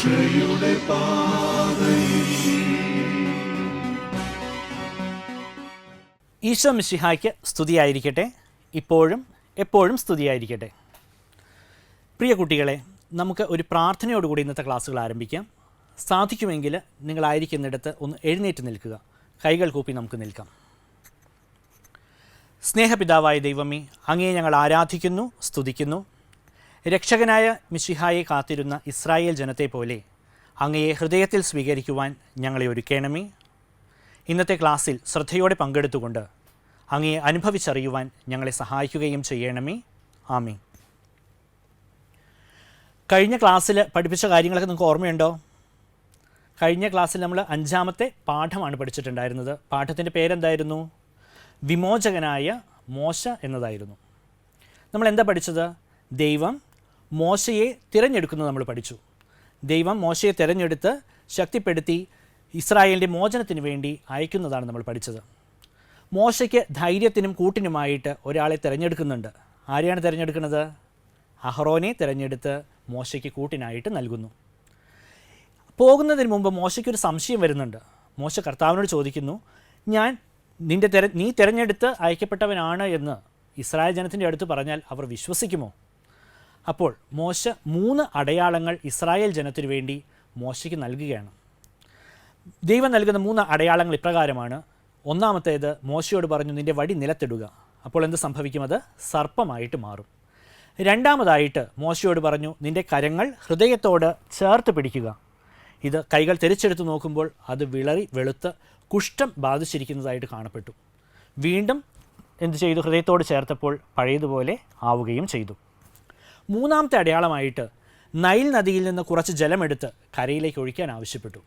രക്ഷയുടെ പാതയിൽ. ഈശോ മിശിഹായ്ക്ക് സ്തുതിയായിരിക്കട്ടെ, ഇപ്പോഴും എപ്പോഴും സ്തുതിയായിരിക്കട്ടെ. പ്രിയ കുട്ടികളെ, നമുക്ക് ഒരു പ്രാർത്ഥനയോടുകൂടി ഇന്നത്തെ ക്ലാസ്സുകൾ ആരംഭിക്കാം. സാധിക്കുമെങ്കിൽ നിങ്ങളായിരിക്കുന്നിടത്ത് ഒന്ന് എഴുന്നേറ്റ് നിൽക്കുക. കൈകൾ കൂപ്പി നമുക്ക് നിൽക്കാം. സ്നേഹപിതാവായ ദൈവമേ, അങ്ങയെ ഞങ്ങൾ ആരാധിക്കുന്നു, സ്തുതിക്കുന്നു. രക്ഷകനായ മിശിഹായെ കാത്തിരുന്ന ഇസ്രായേൽ ജനത്തെ പോലെ അങ്ങയെ ഹൃദയത്തിൽ സ്വീകരിക്കുവാൻ ഞങ്ങളെ ഒരുക്കണമേ. ഇന്നത്തെ ക്ലാസ്സിൽ ശ്രദ്ധയോടെ പങ്കെടുത്തുകൊണ്ട് അങ്ങയെ അനുഭവിച്ചറിയുവാൻ ഞങ്ങളെ സഹായിക്കുകയും ചെയ്യണമേ. ആമീൻ. കഴിഞ്ഞ ക്ലാസ്സിൽ പഠിപ്പിച്ച കാര്യങ്ങളൊക്കെ നിങ്ങൾക്ക് ഓർമ്മയുണ്ടോ? കഴിഞ്ഞ ക്ലാസ്സിൽ നമ്മൾ 5-ാമത്തെ പാഠമാണ് പഠിച്ചിട്ടുണ്ടായിരുന്നത്. പാഠത്തിൻ്റെ പേരെന്തായിരുന്നു? വിമോചകനായ മോശ എന്നതായിരുന്നു. നമ്മൾ എന്താ പഠിച്ചത്? ദൈവം മോശയെ തിരഞ്ഞെടുക്കുന്നത് നമ്മൾ പഠിച്ചു. ദൈവം മോശയെ തിരഞ്ഞെടുത്ത് ശക്തിപ്പെടുത്തി ഇസ്രായേലിൻ്റെ മോചനത്തിന് വേണ്ടി അയക്കുന്നതാണ് നമ്മൾ പഠിച്ചത്. മോശയ്ക്ക് ധൈര്യത്തിനും കൂട്ടിനുമായിട്ട് ഒരാളെ തിരഞ്ഞെടുക്കുന്നുണ്ട്. ആരെയാണ് തിരഞ്ഞെടുക്കുന്നത്? അഹറോനെ തിരഞ്ഞെടുത്ത് മോശയ്ക്ക് കൂട്ടിനായിട്ട് നൽകുന്നു. പോകുന്നതിന് മുമ്പ് മോശയ്ക്കൊരു സംശയം വരുന്നുണ്ട്. മോശ കർത്താവിനോട് ചോദിക്കുന്നു, നീ തിരഞ്ഞെടുത്ത് അയക്കപ്പെട്ടവനാണ് എന്ന് ഇസ്രായേൽ ജനത്തിൻ്റെ അടുത്ത് പറഞ്ഞാൽ അവർ വിശ്വസിക്കുമോ? അപ്പോൾ മോശ 3 അടയാളങ്ങൾ ഇസ്രായേൽ ജനത്തിനു വേണ്ടി മോശയ്ക്ക് നൽകുകയാണ്. ദൈവം നൽകുന്ന 3 അടയാളങ്ങൾ ഇപ്രകാരമാണ്. ഒന്നാമത്തേത്, മോശയോട് പറഞ്ഞു, നിൻ്റെ വടി നിലത്തിടുക. അപ്പോൾ എന്ത് സംഭവിക്കും? അത് സർപ്പമായിട്ട് മാറും. രണ്ടാമതായിട്ട് മോശയോട് പറഞ്ഞു, നിൻ്റെ കരങ്ങൾ ഹൃദയത്തോട് ചേർത്ത് പിടിക്കുക. ഇത് കൈകൾ തിരിച്ചെടുത്ത് നോക്കുമ്പോൾ അത് വിളറി വെളുത്ത് കുഷ്ഠം ബാധിച്ചിരിക്കുന്നതായിട്ട് കാണപ്പെട്ടു. വീണ്ടും എന്ത് ചെയ്തു? ഹൃദയത്തോട് ചേർത്തപ്പോൾ പഴയതുപോലെ ആവുകയും ചെയ്തു. മൂന്നാമത്തെ അടയാളമായിട്ട് നൈൽ നദിയിൽ നിന്ന് കുറച്ച് ജലമെടുത്ത് കരയിലേക്ക് ഒഴിക്കാൻ ആവശ്യപ്പെട്ടു.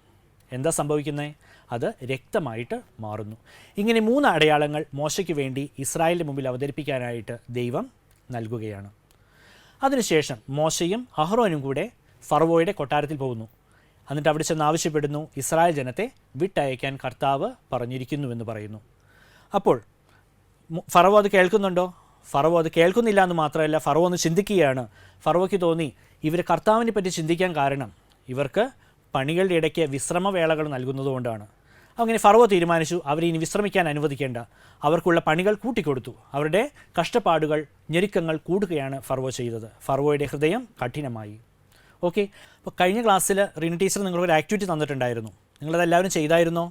എന്താ സംഭവിക്കുന്നത്? അത് രക്തമായിട്ട് മാറുന്നു. ഇങ്ങനെ 3 അടയാളങ്ങൾ മോശയ്ക്ക് വേണ്ടി ഇസ്രായേലിൻ്റെ മുമ്പിൽ അവതരിപ്പിക്കാനായിട്ട് ദൈവം നൽകുകയാണ്. അതിനുശേഷം മോശയും അഹ്റോനും കൂടെ ഫറവോയുടെ കൊട്ടാരത്തിൽ പോകുന്നു. എന്നിട്ട് അവിടെ ചെന്ന് ആവശ്യപ്പെടുന്നു, ഇസ്രായേൽ ജനത്തെ വിട്ടയക്കാൻ കർത്താവ് പറഞ്ഞിരിക്കുന്നുവെന്ന് പറയുന്നു. അപ്പോൾ ഫറവോ അത് കേൾക്കുന്നുണ്ടോ? ഫറവോ അത് കേൾക്കുന്നില്ല എന്ന് മാത്രമല്ല, ഫറവോ ഒന്ന് ചിന്തിക്കുകയാണ്. ഫറവോയ്ക്ക് തോന്നി, ഇവർ കർത്താവിനെ പറ്റി ചിന്തിക്കാൻ കാരണം ഇവർക്ക് പണികളുടെ ഇടയ്ക്ക് വിശ്രമവേളകൾ നൽകുന്നതുകൊണ്ടാണ്. അങ്ങനെ ഫറവോ തീരുമാനിച്ചു, അവരെ ഇനി വിശ്രമിക്കാൻ അനുവദിക്കേണ്ട, അവർക്കുള്ള പണികൾ കൂട്ടിക്കൊടുത്തു. അവരുടെ കഷ്ടപ്പാടുകൾ, ഞെരുക്കങ്ങൾ കൂടുകയാണ് ഫറവോ ചെയ്തത്. ഫറവോയുടെ ഹൃദയം കഠിനമായി. ഓക്കെ, അപ്പോൾ കഴിഞ്ഞ ക്ലാസ്സിൽ റീന ടീച്ചർ നിങ്ങളൊരു ആക്ടിവിറ്റി തന്നിട്ടുണ്ടായിരുന്നു. നിങ്ങളതെല്ലാവരും ചെയ്തായിരുന്നോ?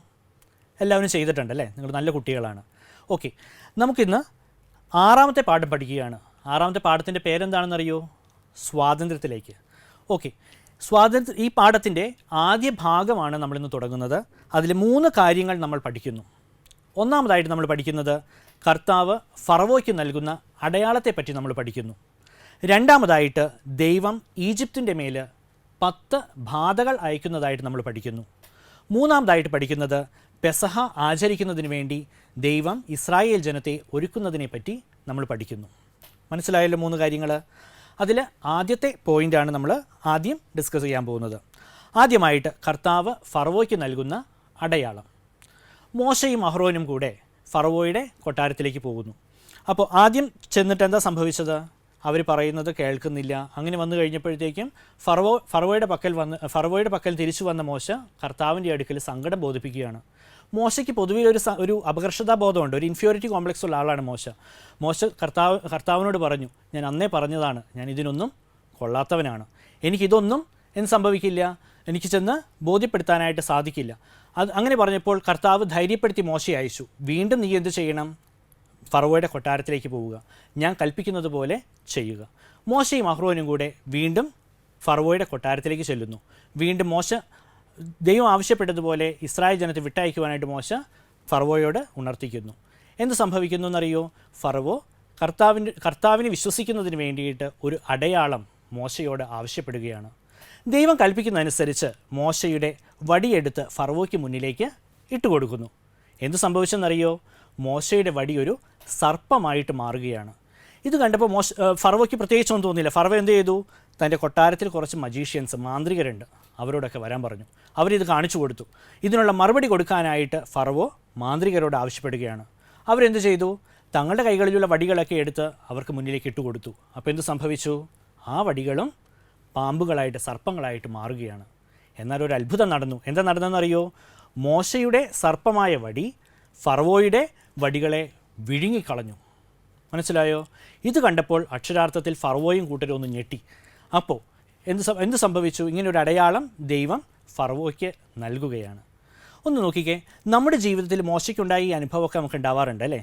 എല്ലാവരും ചെയ്തിട്ടുണ്ടല്ലേ? നിങ്ങൾ നല്ല കുട്ടികളാണ്. ഓക്കെ, നമുക്കിന്ന് 6-ാമത്തെ പാഠം പഠിക്കുകയാണ്. 6-ാമത്തെ പാഠത്തിൻ്റെ പേരെന്താണെന്നറിയോ? സ്വാതന്ത്ര്യത്തിലേക്ക്. ഓക്കെ, ഈ പാഠത്തിൻ്റെ ആദ്യ ഭാഗമാണ് നമ്മളിന്ന് തുടങ്ങുന്നത്. അതിൽ 3 കാര്യങ്ങൾ നമ്മൾ പഠിക്കുന്നു. ഒന്നാമതായിട്ട് നമ്മൾ പഠിക്കുന്നത് കർത്താവ് ഫറവോയ്ക്ക് നൽകുന്ന അടയാളത്തെപ്പറ്റി നമ്മൾ പഠിക്കുന്നു. രണ്ടാമതായിട്ട് ദൈവം ഈജിപ്തിൻ്റെ മേൽ 10 ബാധകൾ അയക്കുന്നതായിട്ട് നമ്മൾ പഠിക്കുന്നു. മൂന്നാമതായിട്ട് പഠിക്കുന്നത് പെസഹ ആചരിക്കുന്നതിന് വേണ്ടി ദൈവം ഇസ്രായേൽ ജനത്തെ ഒരുക്കുന്നതിനെപ്പറ്റി നമ്മൾ പഠിക്കുന്നു. മനസ്സിലായല്ലോ 3 കാര്യങ്ങൾ? അതിൽ ആദ്യത്തെ പോയിൻ്റാണ് നമ്മൾ ആദ്യം ഡിസ്കസ് ചെയ്യാൻ പോകുന്നത്. ആദ്യമായിട്ട് കർത്താവ് ഫറവോയ്ക്ക് നൽകുന്ന അടയാളം. മോശയും അഹ്റോനും കൂടെ ഫറവോയുടെ കൊട്ടാരത്തിലേക്ക് പോകുന്നു. അപ്പോൾ ആദ്യം ചെന്നിട്ട് എന്താ സംഭവിച്ചത്? അവർ പറയുന്നത് കേൾക്കുന്നില്ല. അങ്ങനെ വന്നു കഴിഞ്ഞപ്പോഴത്തേക്കും ഫറവോയുടെ പക്കൽ തിരിച്ചു വന്ന മോശ കർത്താവിൻ്റെ അടുക്കൽ സങ്കടം ബോധിപ്പിക്കുകയാണ്. മോശയ്ക്ക് പൊതുവെ ഒരു അപകർഷതാബോധമുണ്ട്, ഒരു ഇൻഫീരിയോറിറ്റി കോംപ്ലക്സ് ഉള്ള ആളാണ് മോശ കർത്താവിനോട് പറഞ്ഞു, ഞാൻ അന്നേ പറഞ്ഞതാണ്, ഞാൻ ഇതിനൊന്നും കൊള്ളാത്തവനാണ്, എനിക്കിതൊന്നും സംഭവിക്കില്ല, എനിക്ക് ചെന്ന് ബോധ്യപ്പെടുത്താനായിട്ട് സാധിക്കില്ല. അങ്ങനെ പറഞ്ഞപ്പോൾ കർത്താവ് ധൈര്യപ്പെടുത്തി മോശയെ അയച്ചു. വീണ്ടും നീ എന്ത് ചെയ്യണം? ഫറവോയുടെ കൊട്ടാരത്തിലേക്ക് പോവുക, ഞാൻ കൽപ്പിക്കുന്നത് പോലെ ചെയ്യുക. മോശയും അഹ്റോനും കൂടെ വീണ്ടും ഫറവോയുടെ കൊട്ടാരത്തിലേക്ക് ചെല്ലുന്നു. വീണ്ടും ദൈവം ആവശ്യപ്പെട്ടതുപോലെ ഇസ്രായേൽ ജനത്തെ വിട്ടയക്കുവാനായിട്ട് മോശ ഫറവോയോട് ഉണർത്തിക്കുന്നു. എന്ത് സംഭവിക്കുന്നു എന്നറിയോ? ഫറവോ കർത്താവിനെ വിശ്വസിക്കുന്നതിന് വേണ്ടിയിട്ട് ഒരു അടയാളം മോശയോട് ആവശ്യപ്പെടുകയാണ്. ദൈവം കൽപ്പിക്കുന്നതനുസരിച്ച് മോശയുടെ വടിയെടുത്ത് ഫറവോയ്ക്ക് മുന്നിലേക്ക് ഇട്ടുകൊടുക്കുന്നു. എന്ത് സംഭവിച്ചെന്നറിയോ? മോശയുടെ വടി ഒരു സർപ്പമായിട്ട് മാറുകയാണ്. ഇത് കണ്ടപ്പോൾ ഫറവോയ്ക്ക് പ്രത്യേകിച്ചൊന്നും തോന്നിയില്ല. ഫറവോ എന്ത് ചെയ്തു? തൻ്റെ കൊട്ടാരത്തിൽ കുറച്ച് മജീഷ്യൻസ്, മാന്ത്രികരുണ്ട്, അവരോടൊക്കെ വരാൻ പറഞ്ഞു. അവരിത് കാണിച്ചു കൊടുത്തു. ഇതിനുള്ള മറുപടി കൊടുക്കാനായിട്ട് ഫറവോ മാന്ത്രികരോട് ആവശ്യപ്പെടുകയാണ്. അവരെന്ത് ചെയ്തു? തങ്ങളുടെ കൈകളിലുള്ള വടികളൊക്കെ എടുത്ത് അവർക്ക് മുന്നിലേക്ക് ഇട്ടുകൊടുത്തു. അപ്പോൾ എന്ത് സംഭവിച്ചു? ആ വടികളും പാമ്പുകളായിട്ട്, സർപ്പങ്ങളായിട്ട് മാറുകയാണ്. എന്നാൽ ഒരു അത്ഭുതം നടന്നു. എന്താ നടന്നതെന്നറിയോ? മോശയുടെ സർപ്പമായ വടി ഫറവോയുടെ വടികളെ വിഴുങ്ങിക്കളഞ്ഞു. മനസ്സിലായോ? ഇത് കണ്ടപ്പോൾ അക്ഷരാർത്ഥത്തിൽ ഫറവോയും കൂട്ടരും ഒന്ന് ഞെട്ടി. അപ്പോൾ എന്ത് സംഭവിച്ചു? ഇങ്ങനൊരു അടയാളം ദൈവം ഫറവോയ്ക്ക് നൽകുകയാണ്. ഒന്ന് നോക്കിക്കേ, നമ്മുടെ ജീവിതത്തിൽ മോശയ്ക്കുണ്ടായ ഈ അനുഭവമൊക്കെ നമുക്ക് ഉണ്ടാവാറുണ്ട് അല്ലേ?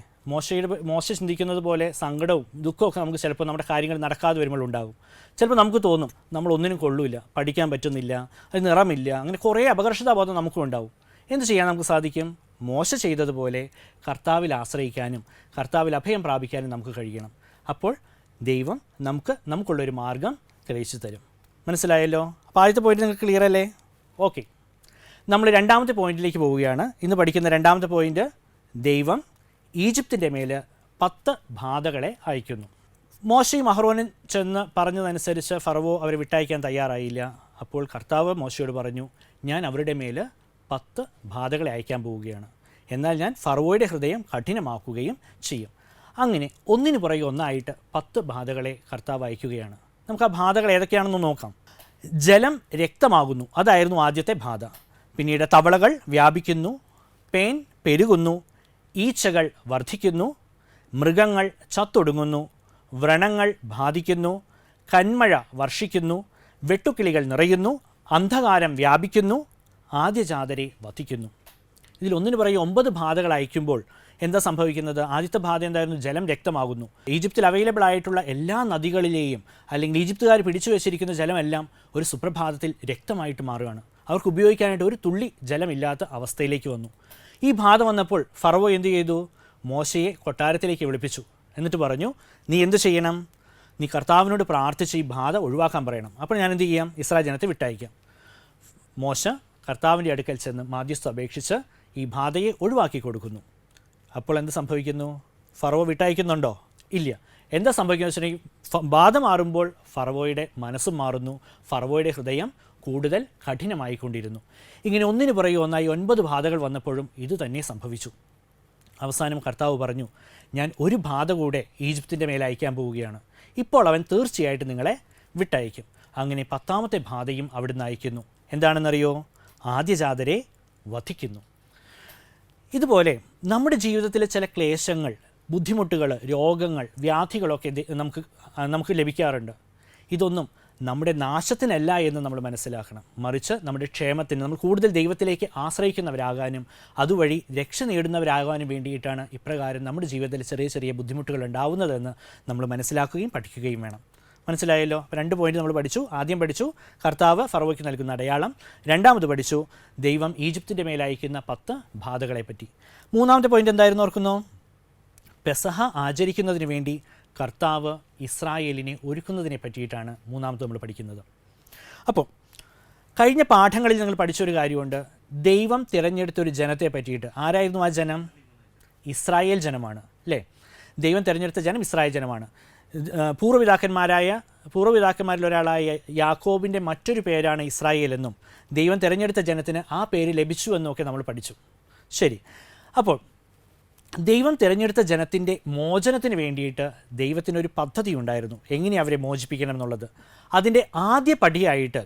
മോശ ചിന്തിക്കുന്നത് പോലെ സങ്കടവും ദുഃഖമൊക്കെ നമുക്ക് ചിലപ്പോൾ നമ്മുടെ കാര്യങ്ങൾ നടക്കാതെ വരുമ്പോൾ ഉണ്ടാകും. ചിലപ്പോൾ നമുക്ക് തോന്നും നമ്മൾ ഒന്നിനും കൊള്ളില്ല, പഠിക്കാൻ പറ്റുന്നില്ല, അത് നിറമില്ല, അങ്ങനെ കുറേ അപകർഷതാബോധം നമുക്കും ഉണ്ടാവും. എന്ത് ചെയ്യാൻ നമുക്ക് സാധിക്കും? മോശ ചെയ്തതുപോലെ കർത്താവിൽ ആശ്രയിക്കാനും കർത്താവിൽ അഭയം പ്രാപിക്കാനും നമുക്ക് കഴിയണം. അപ്പോൾ ദൈവം നമുക്കുള്ളൊരു മാർഗം തെളിയിച്ചു തരും. മനസ്സിലായല്ലോ? അപ്പോൾ ആദ്യത്തെ പോയിന്റ് നിങ്ങൾക്ക് ക്ലിയർ അല്ലേ? ഓക്കെ, നമ്മൾ രണ്ടാമത്തെ പോയിന്റിലേക്ക് പോവുകയാണ്. ഇന്ന് പഠിക്കുന്ന രണ്ടാമത്തെ പോയിന്റ്, ദൈവം ഈജിപ്തിൻ്റെ മേൽ 10 ബാധകളെ അയക്കുന്നു. മോശയും അഹ്റോനും ചെന്ന് പറഞ്ഞതനുസരിച്ച് ഫറവോ അവരെ വിട്ടയക്കാൻ തയ്യാറായില്ല. അപ്പോൾ കർത്താവ് മോശയോട് പറഞ്ഞു, ഞാൻ അവരുടെ മേൽ 10 ബാധകളെ അയക്കാൻ പോവുകയാണ്. എന്നാൽ ഞാൻ ഫറവോയുടെ ഹൃദയം കഠിനമാക്കുകയും ചെയ്യും. അങ്ങനെ ഒന്നിനു പുറകെ ഒന്നായിട്ട് 10 ബാധകളെ കർത്താവ് അയക്കുകയാണ്. നമുക്ക് ആ ബാധകൾ ഏതൊക്കെയാണെന്ന് നോക്കാം. ജലം രക്തമാകുന്നു, അതായിരുന്നു ആദ്യത്തെ ബാധ. പിന്നീട് തവളകൾ വ്യാപിക്കുന്നു, പേൻ പെരുകുന്നു, ഈച്ചകൾ വർദ്ധിക്കുന്നു, മൃഗങ്ങൾ ചത്തൊടുങ്ങുന്നു, വ്രണങ്ങൾ ബാധിക്കുന്നു, കന്മഴ വർഷിക്കുന്നു, വെട്ടുക്കിളികൾ നിറയുന്നു, അന്ധകാരം വ്യാപിക്കുന്നു, ആദ്യജാതരെ വധിക്കുന്നു. ഇതിൽ ഒന്നിനു പുറകെ 9 ബാധകൾ അയക്കുമ്പോൾ എന്താ സംഭവിക്കുന്നത്? ആദ്യത്തെ ബാധ എന്തായിരുന്നു? ജലം രക്തമാകുന്നു. ഈജിപ്തിൽ അവൈലബിൾ ആയിട്ടുള്ള എല്ലാ നദികളിലെയും അല്ലെങ്കിൽ ഈജിപ്തുകാർ പിടിച്ചു വെച്ചിരിക്കുന്ന ജലമെല്ലാം ഒരു സുപ്രഭാതത്തിൽ രക്തമായിട്ട് മാറുകയാണ്. അവർക്ക് ഉപയോഗിക്കാനായിട്ട് ഒരു തുള്ളി ജലമില്ലാത്ത അവസ്ഥയിലേക്ക് വന്നു. ഈ ബാധ വന്നപ്പോൾ ഫറവോ എന്ത് ചെയ്തു? മോശയെ കൊട്ടാരത്തിലേക്ക് വിളിപ്പിച്ചു. എന്നിട്ട് പറഞ്ഞു, നീ എന്ത് ചെയ്യണം? നീ കർത്താവിനോട് പ്രാർത്ഥിച്ച് ഈ ബാധ ഒഴിവാക്കാൻ പറയണം. അപ്പോൾ ഞാൻ എന്ത് ചെയ്യാം? ഇസ്രായേൽ ജനത്തെ വിട്ടയക്കാം. മോശ കർത്താവിൻ്റെ അടുക്കൽ ചെന്ന് മാധ്യസ്ഥ അപേക്ഷിച്ച് ഈ ബാധയെ ഒഴിവാക്കി കൊടുക്കുന്നു. അപ്പോൾ എന്ത് സംഭവിക്കുന്നു? ഫറവോ വിട്ടയക്കുന്നുണ്ടോ? ഇല്ല. എന്താ സംഭവിക്കുന്നത് വെച്ചിട്ടുണ്ടെങ്കിൽ ബാധ മാറുമ്പോൾ ഫറവോയുടെ മനസ്സും മാറുന്നു, ഫറവോയുടെ ഹൃദയം കൂടുതൽ കഠിനമായിക്കൊണ്ടിരുന്നു. ഇങ്ങനെ ഒന്നിനു പുറകെ ഒന്നായി 9 ബാധകൾ വന്നപ്പോഴും ഇത് തന്നെ സംഭവിച്ചു. അവസാനം കർത്താവ് പറഞ്ഞു, ഞാൻ ഒരു ബാധ കൂടെ ഈജിപ്തിൻ്റെ മേലെ അയക്കാൻ പോവുകയാണ്. ഇപ്പോൾ അവൻ തീർച്ചയായിട്ടും നിങ്ങളെ വിട്ടയക്കും. അങ്ങനെ 10ാമത്തെ ബാധയും അവിടുന്ന് അയക്കുന്നു. എന്താണെന്നറിയോ? ആദ്യജാതരെ വധിക്കുന്നു. ഇതുപോലെ നമ്മുടെ ജീവിതത്തിലെ ചില ക്ലേശങ്ങൾ, ബുദ്ധിമുട്ടുകൾ, രോഗങ്ങൾ, വ്യാധികളൊക്കെ നമുക്ക് ലഭിക്കാറുണ്ട്. ഇതൊന്നും നമ്മുടെ നാശത്തിനല്ല എന്ന് നമ്മൾ മനസ്സിലാക്കണം. മറിച്ച് നമ്മുടെ ക്ഷേമത്തിന്, നമ്മൾ കൂടുതൽ ദൈവത്തിലേക്ക് ആശ്രയിക്കുന്നവരാകാനും അതുവഴി രക്ഷ നേടുന്നവരാകാനും വേണ്ടിയിട്ടാണ് ഇപ്രകാരം നമ്മുടെ ജീവിതത്തിൽ ചെറിയ ചെറിയ ബുദ്ധിമുട്ടുകൾ ഉണ്ടാവുന്നതെന്ന് നമ്മൾ മനസ്സിലാക്കുകയും പഠിക്കുകയും വേണം. മനസ്സിലായല്ലോ? 2 പോയിന്റ് നമ്മൾ പഠിച്ചു. ആദ്യം പഠിച്ചു കർത്താവ് ഫറവോയ്ക്ക് നൽകുന്ന അടയാളം. രണ്ടാമത് പഠിച്ചു ദൈവം ഈജിപ്തിൻ്റെ മേലയക്കുന്ന 10 ബാധകളെപ്പറ്റി. മൂന്നാമത്തെ പോയിന്റ് എന്തായിരുന്നു ഓർക്കുന്നോ? പെസഹ ആചരിക്കുന്നതിന് വേണ്ടി കർത്താവ് ഇസ്രായേലിനെ ഒരുക്കുന്നതിനെ പറ്റിയിട്ടാണ് മൂന്നാമത് നമ്മൾ പഠിക്കുന്നത്. അപ്പോൾ കഴിഞ്ഞ പാഠങ്ങളിൽ നിങ്ങൾ പഠിച്ചൊരു കാര്യമുണ്ട്. ദൈവം തിരഞ്ഞെടുത്തൊരു ജനത്തെ പറ്റിയിട്ട്. ആരായിരുന്നു ആ ജനം? ഇസ്രായേൽ ജനമാണ് അല്ലേ? ദൈവം തിരഞ്ഞെടുത്ത ജനം ഇസ്രായേൽ ജനമാണ്. പൂർവ്വപിതാക്കന്മാരിൽ ഒരാളായ യാക്കോബിൻ്റെ മറ്റൊരു പേരാണ് ഇസ്രായേൽ എന്നും ദൈവം തിരഞ്ഞെടുത്ത ജനത്തിന് ആ പേര് ലഭിച്ചു എന്നൊക്കെ നമ്മൾ പഠിച്ചു. ശരി, അപ്പോൾ ദൈവം തിരഞ്ഞെടുത്ത ജനത്തിൻ്റെ മോചനത്തിന് വേണ്ടിയിട്ട് ദൈവത്തിനൊരു പദ്ധതി ഉണ്ടായിരുന്നു, എങ്ങനെ അവരെ മോചിപ്പിക്കണം എന്നുള്ളത്. അതിൻ്റെ ആദ്യ പടിയായിട്ട്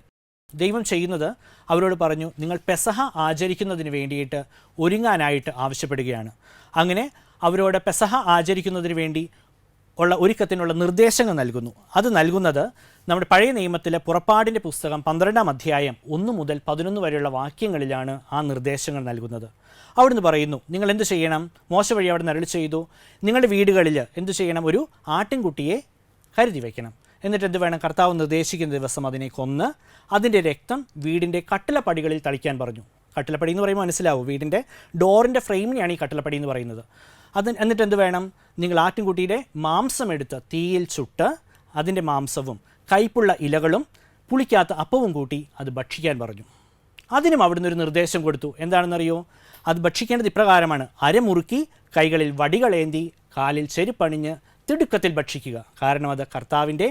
ദൈവം ചെയ്യുന്നത് അവരോട് പറഞ്ഞു, നിങ്ങൾ പെസഹ ആചരിക്കുന്നതിന് വേണ്ടിയിട്ട് ഒരുങ്ങാനായിട്ട് ആവശ്യപ്പെടുകയാണ്. അങ്ങനെ അവരോട് പെസഹ ആചരിക്കുന്നതിന് വേണ്ടി ഉള്ള ഒരുക്കത്തിനുള്ള നിർദ്ദേശങ്ങൾ നൽകുന്നു. അത് നൽകുന്നത് നമ്മുടെ പഴയ നിയമത്തിലെ പുറപ്പാടിൻ്റെ പുസ്തകം 12-ാം അധ്യായം 1 മുതൽ 11 വരെയുള്ള വാക്യങ്ങളിലാണ് ആ നിർദ്ദേശങ്ങൾ നൽകുന്നത്. അവിടുന്ന് പറയുന്നു, നിങ്ങൾ എന്ത് ചെയ്യണം? മോശ വഴി അവിടെ നിന്ന് അരുളി ചെയ്തു, നിങ്ങളുടെ വീടുകളിൽ എന്ത് ചെയ്യണം? ഒരു ആട്ടിൻകുട്ടിയെ കരുതി വയ്ക്കണം. എന്നിട്ട് എന്ത് വേണം? കർത്താവ് നിർദ്ദേശിക്കുന്ന ദിവസം അതിനെ കൊന്ന് അതിൻ്റെ രക്തം വീടിൻ്റെ കട്ടിളപ്പടികളിൽ തളിക്കാൻ പറഞ്ഞു. കട്ടിളപ്പടി എന്ന് പറയുമ്പോൾ മനസ്സിലാവും, വീടിൻ്റെ ഡോറിൻ്റെ ഫ്രെയിമിനെയാണ് ഈ കട്ടിളപ്പടി എന്ന് പറയുന്നത്. എന്നിട്ട് എന്ത് വേണം? നിങ്ങൾ ആട്ടിൻകുട്ടിയുടെ മാംസം എടുത്ത് തീയിൽ ചുട്ട് അതിൻ്റെ മാംസവും കയ്പുള്ള ഇലകളും പുളിക്കാത്ത അപ്പവും കൂട്ടി അത് ഭക്ഷിക്കാൻ പറഞ്ഞു. അതിനും അവിടുന്ന് ഒരു നിർദ്ദേശം കൊടുത്തു. എന്താണെന്നറിയോ? അത് ഭക്ഷിക്കേണ്ടത് ഇപ്രകാരമാണ്: അരമുറുക്കി കൈകളിൽ വടികളേന്തി കാലിൽ ചെരുപ്പണിഞ്ഞ് തിടുക്കത്തിൽ ഭക്ഷിക്കുക, കാരണം അത് കർത്താവിൻ്റെ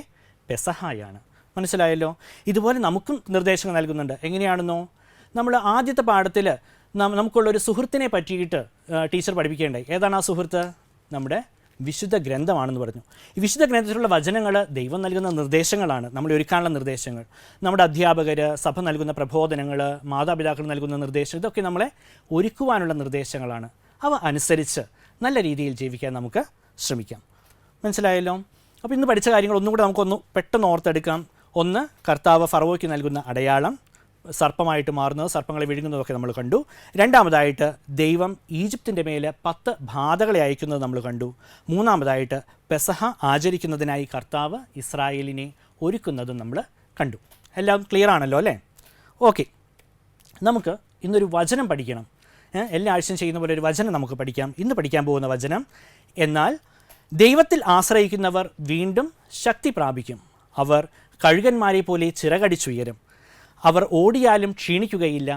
പെസഹായാണ്. മനസ്സിലായല്ലോ? ഇതുപോലെ നമുക്കും നിർദ്ദേശങ്ങൾ നൽകുന്നുണ്ട്. എങ്ങനെയാണെന്നോ? നമ്മൾ ആദ്യത്തെ പാഠത്തിൽ നമുക്കുള്ളൊരു സുഹൃത്തിനെ പറ്റിയിട്ട് ടീച്ചർ പഠിപ്പിക്കേണ്ടായി. ഏതാണ് ആ സുഹൃത്ത്? നമ്മുടെ വിശുദ്ധ ഗ്രന്ഥമാണെന്ന് പറഞ്ഞു. ഈ വിശുദ്ധ ഗ്രന്ഥത്തിലുള്ള വചനങ്ങൾ ദൈവം നൽകുന്ന നിർദ്ദേശങ്ങളാണ്, നമ്മളെ ഒരുക്കാനുള്ള നിർദ്ദേശങ്ങൾ. നമ്മുടെ അധ്യാപകർ, സഭ നൽകുന്ന പ്രബോധനങ്ങൾ, മാതാപിതാക്കൾ നൽകുന്ന നിർദ്ദേശങ്ങൾ, ഇതൊക്കെ നമ്മളെ ഒരുക്കുവാനുള്ള നിർദ്ദേശങ്ങളാണ്. അവ അനുസരിച്ച് നല്ല രീതിയിൽ ജീവിക്കാൻ നമുക്ക് ശ്രമിക്കാം. മനസ്സിലായല്ലോ? അപ്പോൾ ഇന്ന് പഠിച്ച കാര്യങ്ങൾ ഒന്നും കൂടെ നമുക്കൊന്ന് പെട്ടെന്ന് ഓർത്തെടുക്കാം. ഒന്ന്, കർത്താവ് ഫറവോയ്ക്ക് നൽകുന്ന അടയാളം, സർപ്പമായിട്ട് മാറുന്നത്, സർപ്പങ്ങളെ വിഴുങ്ങുന്നതൊക്കെ നമ്മൾ കണ്ടു. രണ്ടാമതായിട്ട് ദൈവം ഈജിപ്തിൻ്റെ മേൽ 10 ബാധകളെ അയക്കുന്നത് നമ്മൾ കണ്ടു. മൂന്നാമതായിട്ട് പെസഹ ആചരിക്കുന്നതിനായി കർത്താവ് ഇസ്രായേലിനെ ഒരുക്കുന്നതും നമ്മൾ കണ്ടു. എല്ലാം ക്ലിയർ ആണല്ലോ അല്ലേ? ഓക്കെ, നമുക്ക് ഇന്നൊരു വചനം പഠിക്കണം. എല്ലാ ആഴ്ചയും ചെയ്യുന്ന പോലെ ഒരു വചനം നമുക്ക് പഠിക്കാം. ഇന്ന് പഠിക്കാൻ പോകുന്ന വചനം, എന്നാൽ ദൈവത്തിൽ ആശ്രയിക്കുന്നവർ വീണ്ടും ശക്തി പ്രാപിക്കും, അവർ കഴുകന്മാരെ പോലെ ചിറകടിച്ചുയരും, അവർ ഓടിയാലും ക്ഷീണിക്കുകയില്ല,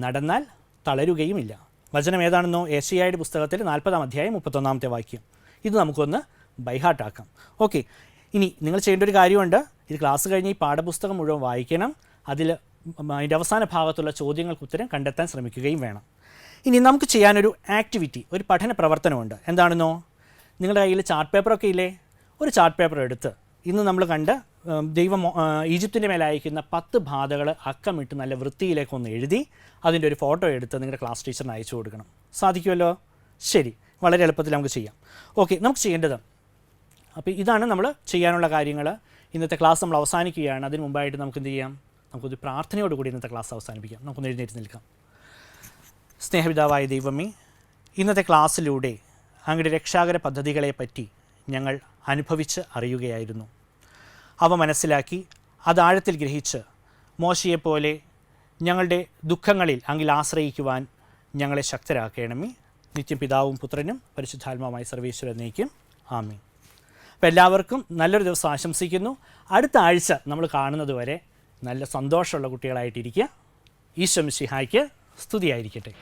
നടന്നാൽ തളരുകയുമില്ല. വചനം ഏതാണെന്നോ? ഏശയ്യായുടെ പുസ്തകത്തിൽ 40-ാം അധ്യായം 31-ാമത്തെ വാക്യം. ഇത് നമുക്കൊന്ന് ബൈഹാർട്ടാക്കാം. ഓക്കെ, ഇനി നിങ്ങൾ ചെയ്യേണ്ട ഒരു കാര്യമുണ്ട്. ഇത് ക്ലാസ് കഴിഞ്ഞ് ഈ പാഠപുസ്തകം മുഴുവൻ വായിക്കണം. അതിൻ്റെ അവസാന ഭാഗത്തുള്ള ചോദ്യങ്ങൾക്ക് ഉത്തരം കണ്ടെത്താൻ ശ്രമിക്കുകയും വേണം. ഇനി നമുക്ക് ചെയ്യാനൊരു ആക്ടിവിറ്റി, ഒരു പഠന പ്രവർത്തനമുണ്ട്. എന്താണെന്നോ? നിങ്ങളുടെ കയ്യിൽ ചാർട്ട് പേപ്പറൊക്കെ ഇല്ലേ? ഒരു ചാർട്ട് പേപ്പർ എടുത്ത് ഇന്ന് നമ്മൾ കണ്ട് ദൈവം ഈജിപ്തിൻ്റെ മേലെ അയക്കുന്ന 10 ബാധകൾ അക്കമിട്ട് നല്ല വൃത്തിയിലേക്കൊന്ന് എഴുതി അതിൻ്റെ ഒരു ഫോട്ടോ എടുത്ത് നിങ്ങളുടെ ക്ലാസ് ടീച്ചറിന് അയച്ചു കൊടുക്കണം. സാധിക്കുമല്ലോ? ശരി, വളരെ എളുപ്പത്തിൽ നമുക്ക് ചെയ്യാം. ഓക്കെ, നമുക്ക് ചെയ്യേണ്ടത്, അപ്പോൾ ഇതാണ് നമ്മൾ ചെയ്യാനുള്ള കാര്യങ്ങൾ. ഇന്നത്തെ ക്ലാസ് നമ്മൾ അവസാനിക്കുകയാണ്. അതിന് മുമ്പായിട്ട് നമുക്ക് എന്ത് ചെയ്യാം? നമുക്കൊരു പ്രാർത്ഥനയോടുകൂടി ഇന്നത്തെ ക്ലാസ് അവസാനിപ്പിക്കാം. നമുക്കൊന്ന് എഴുന്നേറ്റ് നിൽക്കാം. സ്നേഹപിതാവായ ദൈവമേ, ഇന്നത്തെ ക്ലാസ്സിലൂടെ അങ്ങയുടെ രക്ഷാകര പദ്ധതികളെപ്പറ്റി ഞങ്ങൾ അനുഭവിച്ച് അറിയുകയായിരുന്നു. അവ മനസ്സിലാക്കി അത് ആഴത്തിൽ ഗ്രഹിച്ച് മോശയെപ്പോലെ ഞങ്ങളുടെ ദുഃഖങ്ങളിൽ അങ്ങിൽ ആശ്രയിക്കുവാൻ ഞങ്ങളെ ശക്തരാക്കണമേ. നിത്യം പിതാവും പുത്രനും പരിശുദ്ധാത്മാവുമായ സർവേശ്വരൻ എന്നേക്കും ആമേൻ. അപ്പോൾ എല്ലാവർക്കും നല്ലൊരു ദിവസം ആശംസിക്കുന്നു. അടുത്ത ആഴ്ച നമ്മൾ കാണുന്നത് വരെ നല്ല സന്തോഷമുള്ള കുട്ടികളായിട്ടിരിക്കുക. ഈശോ മിശിഹായ്ക്ക് സ്തുതിയായിരിക്കട്ടെ.